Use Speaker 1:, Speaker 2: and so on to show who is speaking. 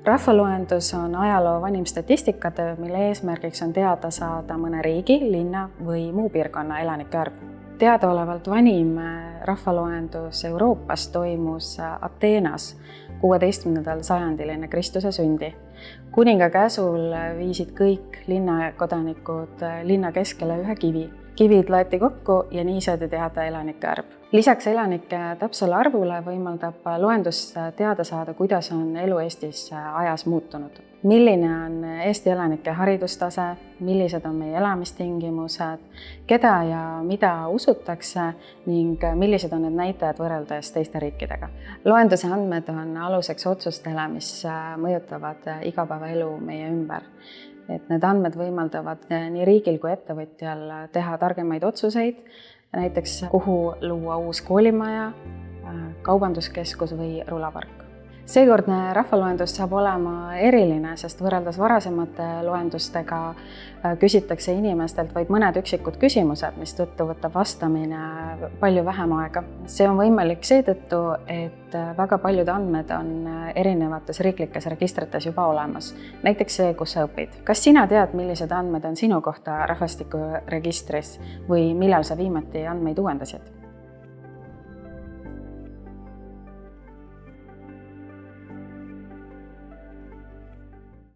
Speaker 1: Rahvaloendus on ajaloo vanim statistikatöö, mille eesmärgiks on teada saada mõne riigi, linna või muu piirkonna elanike arv. Teadaolevalt vanim rahvaloendus Euroopas toimus Ateenas 16. sajandil enne Kristuse sündi. Kuninga käsul viisid kõik linnakodanikud linna keskele ühe kivi. Kivid laeti kokku ja nii saadi teada elanike arv. Lisaks elanike täpsele arvule võimaldab loendus teada saada, kuidas on elu Eestis ajas muutunud. Milline on Eesti elanike haridustase, millised on meie elamistingimused, keda ja mida usutakse ning millised on need näitajad võrreldes teiste riikidega. Loenduse andmed on aluseks otsustele, mis mõjutavad igapäevaelu meie ümber. Et need andmed võimaldavad nii riigil kui ettevõtjal teha targemaid otsuseid, näiteks kuhu luua uus koolimaja, kaubanduskeskus või rulapark. Seekordne rahvaloendus saab olema eriline, sest võrreldes varasemate loendustega küsitakse inimestelt vaid mõned üksikud küsimused, mistõttu võtab vastamine palju vähem aega. See on võimalik seetõttu, et väga paljud andmed on erinevates riiklikes registrites juba olemas. Näiteks see, kus sa õpid. Kas sina tead, millised andmed on sinu kohta rahvastikuregistris või millal sa viimati andmeid uuendasid?